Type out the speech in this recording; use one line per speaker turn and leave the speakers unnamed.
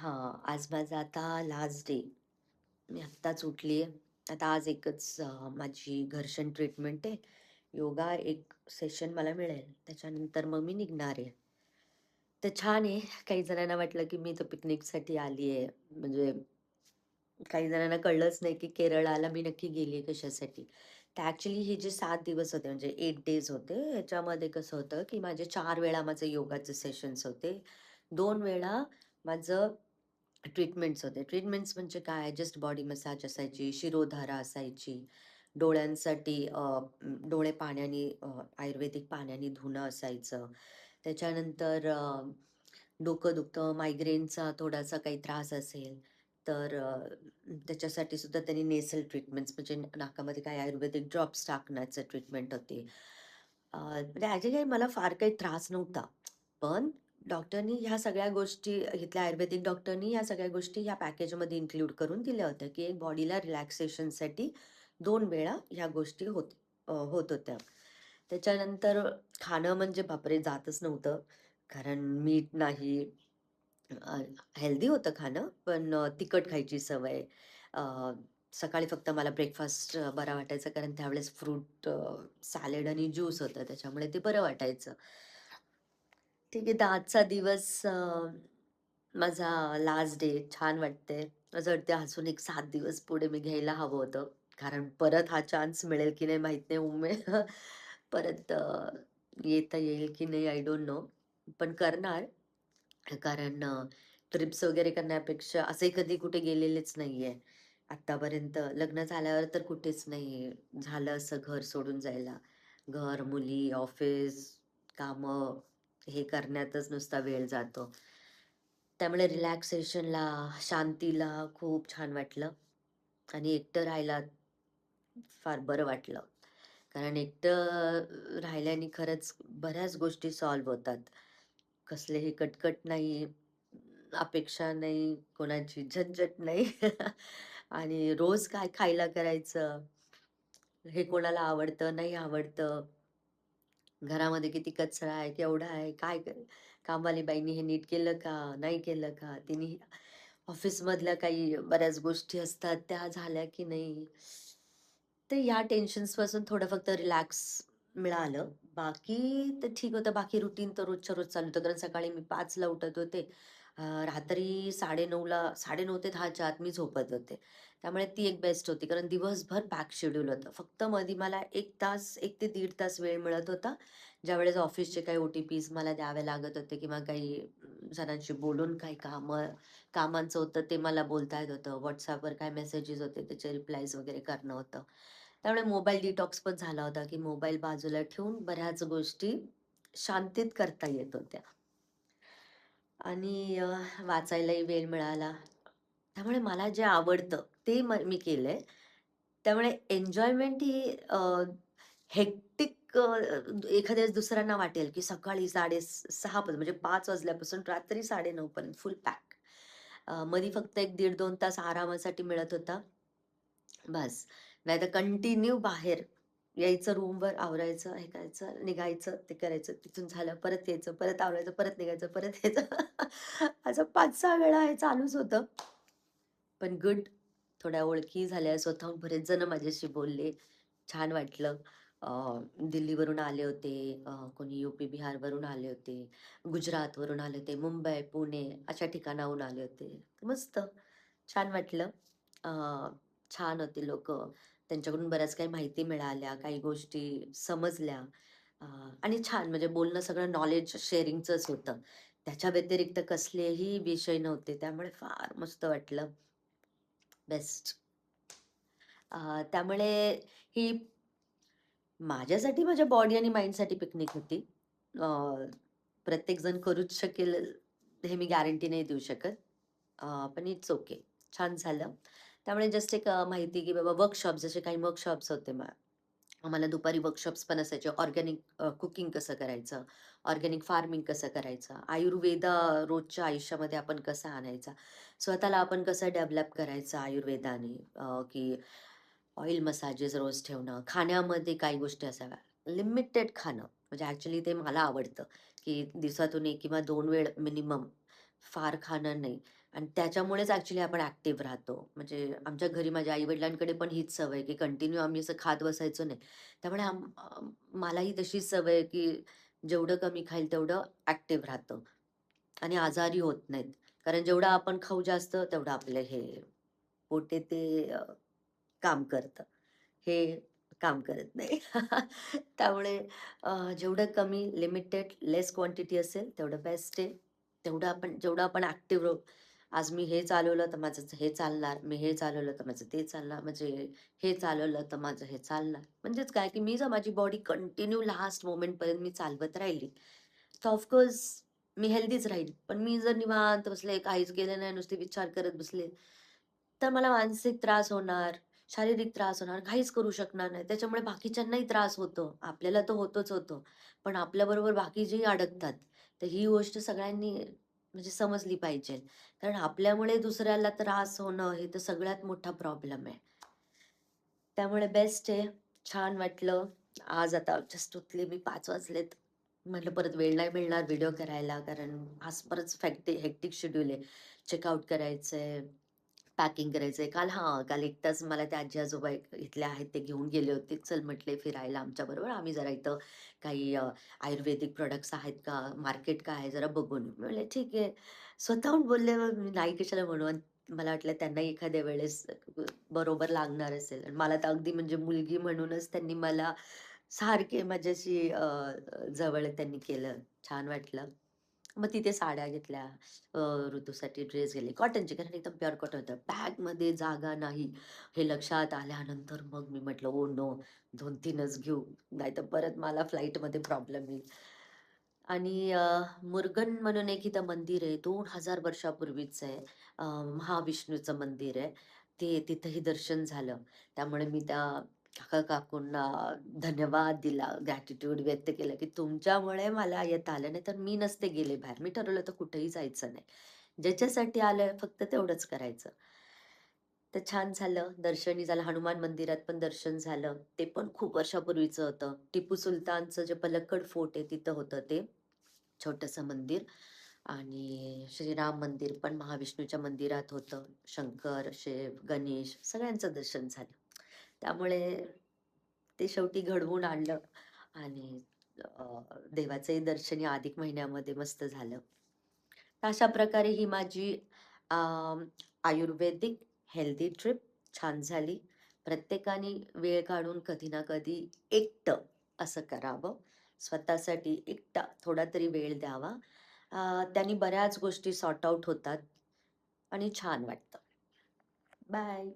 हां, आज माझा आता लास्ट डे. मी आत्ताच उठली आहे. आता आज एकच माझी घर्षण ट्रीटमेंट आहे. योगा एक सेशन मला मिळेल. त्याच्यानंतर मग मी निघणार आहे. तर छान आहे. काही जणांना वाटलं, की मी तर पिकनिकसाठी आली आहे. म्हणजे काही जणांना कळलंच नाही, की केरळला मी नक्की गेली आहे कशासाठी. तर ॲक्चुअली हे जे 7 दिवस होते म्हणजे 8 डेज होते. ह्याच्यामध्ये कसं होतं, की माझे 4 वेळा माझे योगाचे सेशन्स होते. 2 वेळा माझं ट्रीटमेंट्स होते. ट्रीटमेंट्स म्हणजे काय? जस्ट बॉडी मसाज असायची, शिरोधारा असायची. डोळ्यांसाठी डोळे पाण्याने आयुर्वेदिक पाण्याने धुणं असायचं. त्याच्यानंतर डोकं दुखतं, मायग्रेनचा थोडासा काही त्रास असेल, तर त्याच्यासाठी सुद्धा त्यांनी नेसल ट्रीटमेंट्स म्हणजे नाकामध्ये काही आयुर्वेदिक ड्रॉप्स टाकण्याचं ट्रीटमेंट होती. म्हणजे ॲक्चुअली मला फार काही त्रास नव्हता. पण डॉक्टरनी ह्या सगळ्या गोष्टी इथल्या आयुर्वेदिक डॉक्टरनी ह्या सगळ्या गोष्टी ह्या पॅकेजमध्ये इन्क्लूड करून दिल्या होत्या, की एक बॉडीला रिलॅक्सेशनसाठी 2 वेळा ह्या गोष्टी होत होत्या. त्याच्यानंतर खाणं म्हणजे बापरे! जातच नव्हतं. कारण मीठ नाही, हेल्दी होतं खाणं, पण तिखट खायची सवय. अ, सकाळी फक्त मला ब्रेकफास्ट बरा वाटायचा कारण त्यावेळेस फ्रूट सॅलड आणि ज्यूस होतं त्याच्यामुळे ते बरं वाटायचं. ठीक आहे, तर आजचा दिवस माझा लास्ट डे छान वाटतंय. असं वाटतंय अजून एक 7 दिवस पुढे मी घ्यायला हवं होतं. कारण परत हा चान्स मिळेल की नाही माहीत नाही. परत येता येईल की नाही आय डोंट नो. पण करणार. कारण ट्रिप्स वगैरे करण्यापेक्षा असे कधी कुठे गेलेलेच नाहीये. आत्तापर्यंत लग्न झाल्यावर तर कुठेच नाही झालं असं घर सोडून जायला. घर, मुली, ऑफिस, कामं हे करण्यातच नुसता वेळ जातो. त्यामुळे रिलॅक्सेशनला, शांतीला खूप छान वाटलं आणि एकटं राहायला फार बरं वाटलं. कारण एकटं राहिल्याने खरंच बऱ्याच गोष्टी सॉल्व्ह होतात. कसलेही कटकट नाही, अपेक्षा नाही, कोणाची झंझट नाही. आणि रोज काय खायला करायचं, हे कोणाला आवडतं, नाही आवडतं. घरामध्ये किती कचरा आहे, केवढा आहे, काय कामवाली बाईंनी हे नीट केलं का? नाही केलं का? तिने ऑफिसमधल्या काही बऱ्याच गोष्टी असतात, त्या झाल्या की नाही? तर या टेन्शन्सपासून थोडं फक्त रिलॅक्स मिळालं. बाकी तर ठीक होतं. बाकी रुटीन तर रोजच्या रोज चालू होतं. कारण सकाळी मी 5 ला उठत होते. रात्री 9:30 ते 10च्या आत मी झोपत होते. त्यामुळे ती एक बेस्ट होती. कारण दिवसभर पॅक शेड्यूल होतं. फक्त मध्ये मला 1 तास, 1 ते दीड तास वेळ मिळत होता. ज्यावेळेस ऑफिसचे काही ओ-टी-पीज मला द्यावे लागत होते किंवा काही जणांशी बोलून काही कामांचं होतं ते मला बोलता येत होतं. WhatsAppवर काय मेसेजेस होते त्याचे रिप्लायज वगैरे करणं होतं. त्यामुळे मोबाईल डिटॉक्स पण झाला होता, की मोबाईल बाजूला ठेवून बऱ्याच गोष्टी शांतीत करता येत होत्या. आणि वाचायलाही वेळ मिळाला. त्यामुळे मला जे आवडतं ते मी केलंय. त्यामुळे एन्जॉयमेंट ही हेक्टिक एखाद्या वेळेस दुसऱ्यांना वाटेल, की सकाळी 6:30 पासून म्हणजे 5 वाजल्यापासून रात्री 9:30 पर्यंत फुल पॅक. मध्ये फक्त एक 1.5-2 तास आरामासाठी मिळत होता. बस. नाहीतर कंटिन्यू बाहेर यायचं, रूमवर आवरायचं, हे करायचं, निघायचं, ते करायचं. तिथून झालं, परत यायचं, परत आवरायचं, परत निघायचं, परत यायचं. असं 5-6 वेळा हे चालूच होतं. पण गुड, थोड्या ओळखी झाल्या. स्वतःहून बरेच जण माझ्याशी बोलले. छान वाटलं. अ, दिल्लीवरून आले होते, कोणी यूपी, बिहारवरून आले होते, गुजरातवरून आले होते, मुंबई, पुणे अशा ठिकाणाहून आले होते. मस्त छान वाटलं. अ, छान होते लोकं. त्यांच्याकडून बऱ्याच काही माहिती मिळाल्या, काही गोष्टी समजल्या. अ, आणि छान म्हणजे बोलणं सगळं नॉलेज शेअरिंगचंच होतं. त्याच्या व्यतिरिक्त कसलेही विषय नव्हते. त्यामुळे फार मस्त वाटलं. बेस्ट. त्यामुळे ही माझ्यासाठी माझ्या बॉडी आणि माइंडसाठी पिकनिक होती. अ, प्रत्येकजण करूच शकेल हे मी गॅरंटी नाही देऊ शकत. पण इट्स ओके. छान झालं. त्यामुळे जस्ट एक माहिती की बाबा वर्कशॉप जसे काही वर्कशॉप्स होते आम्हाला दुपारी वर्कशॉप्स पण असायचे. ऑर्गॅनिक कुकिंग कसं करायचं, ऑर्गॅनिक फार्मिंग कसं करायचं, आयुर्वेद रोजच्या आयुष्यामध्ये आपण कसा आणायचा, स्वतःला आपण कसं डेव्हलप करायचं आयुर्वेदाने, की ऑइल मसाजेस रोज ठेवणं, खाण्यामध्ये काही गोष्टी असाव्या. लिमिटेड खाणं म्हणजे ॲक्चुअली ते मला आवडतं, की दिवसातून 1 किंवा 2 वेळ मिनिमम फार खाणं नाही. आणि त्याच्यामुळेच ॲक्चुअली आपण ॲक्टिव्ह राहतो. म्हणजे आमच्या घरी माझ्या आई-वडिलांकडे पण हीच सवय आहे, की कंटिन्यू आम्ही असं खात बसायचो नाही. त्यामुळे मलाही तशीच सवय आहे, की जेवढं कमी खाईल तेवढं ॲक्टिव्ह राहतं आणि आजारी होत नाहीत. कारण जेवढं आपण खाऊ जास्त, तेवढं आपलं हे पोट आहे ते काम करतं. हे काम करत नाही. त्यामुळे जेवढं कमी लिमिटेड लेस क्वांटिटी असेल तेवढं बेस्ट आहे. जेवढं आपण ॲक्टिव्ह राहू. आज मी हे चालवलं तर माझं हे चालणार. मी हे चालवलं तर माझं ते चालणार. म्हणजे हे चालवलं तर माझं हे चालणार. म्हणजेच काय, की मी जर माझी बॉडी कंटिन्यू लास्ट मोमेंटपर्यंत मी चालवत राहिली, तर ऑफकोर्स मी हेल्दीच राहील. पण मी जर निवांत बसले, काहीच केलं नाही, नुसते विचार करत बसले, तर मला मानसिक त्रास होणार, शारीरिक त्रास होणार, काहीच करू शकणार नाही. त्याच्यामुळे बाकीच्यांनाही त्रास होतो. आपल्याला तर होतोच होतो. पण आपल्याबरोबर बाकीचेही अडकतात. तर ही गोष्ट सगळ्यांनी म्हणजे समजली पाहिजे. कारण आपल्यामुळे दुसऱ्याला त्रास होणं हे तर सगळ्यात मोठा प्रॉब्लेम आहे. त्यामुळे बेस्ट आहे. छान वाटलं. आज आता जस्ट उठले मी 5 वाजलेत. म्हटलं परत वेळ नाही मिळणार व्हिडिओ करायला कारण आज परत हेक्टिक शेड्यूल आहे. चेकआउट करायचंय, पॅकिंग करायचंय. काल एकटाच मला ते आजी-आजोबा इथले आहेत ते घेऊन गेले होते. चल म्हटले फिरायला आमच्याबरोबर. आम्ही जरा इथं काही आयुर्वेदिक प्रॉडक्ट्स आहेत का? मार्केट काय आहे जरा बघून येऊ. मी म्हणले ठीक आहे. स्वतःहून बोलले मग मी नाही कशाला म्हणू आणि मला वाटलं त्यांनाही एखाद्या वेळेस बरोबर लागणार असेल आणि मला तर अगदी म्हणजे मुलगी म्हणूनच त्यांनी मला सारखे माझ्याशी जवळ त्यांनी केलं. छान वाटलं. मग तिथे साड्या घेतल्या. ऋतूसाठी ड्रेस गेले. कॉटनचे कारण एकदम प्युअर कॉटन होतं. बॅगमध्ये जागा नाही हे लक्षात आल्यानंतर मग मी म्हटलं, "ओह नो! 2-3च घेऊ. नाहीतर परत मला फ्लाइटमध्ये प्रॉब्लेम येईल." आणि मुर्गन म्हणून एक इथं मंदिर आहे. 2000 वर्षापूर्वीचं आहे. महाविष्णूचं मंदिर आहे. ते तिथंही दर्शन झालं. त्यामुळे मी त्या काका-काकूंना धन्यवाद दिला, ग्रॅटिट्यूड व्यक्त केलं, की तुमच्यामुळे मला येता आलं. नाहीतर मी नसते गेले बाहेर. मी ठरवलं होतं कुठेही जायचं नाही. ज्याच्यासाठी आलोय फक्त तेवढंच करायचं. तर छान झालं. दर्शनही झालं. हनुमान मंदिरात पण दर्शन झालं. ते पण खूप वर्षापूर्वीचं होतं. टिपू सुलतानचं जे पलक्कड फोर्ट आहे तिथं होतं ते. छोटंसं मंदिर आणि श्रीराम मंदिर पण महाविष्णूच्या मंदिरात होतं. शंकर, शिव, गणेश सगळ्यांचं दर्शन झालं. त्यामुळे ते शेवटी घडवून आणलं आणि अ, देवाचंही दर्शन या अधिक महिन्यामध्ये मस्त झालं. तर अशा प्रकारे ही माझी अ, आयुर्वेदिक हेल्दी ट्रिप छान झाली. प्रत्येकाने वेळ काढून कधी ना कधी एकटं असं करावं. स्वतःसाठी एकटा थोडा तरी वेळ द्यावा. त्यानी बऱ्याच गोष्टी सॉर्ट आउट होतात आणि छान वाटतं. बाय.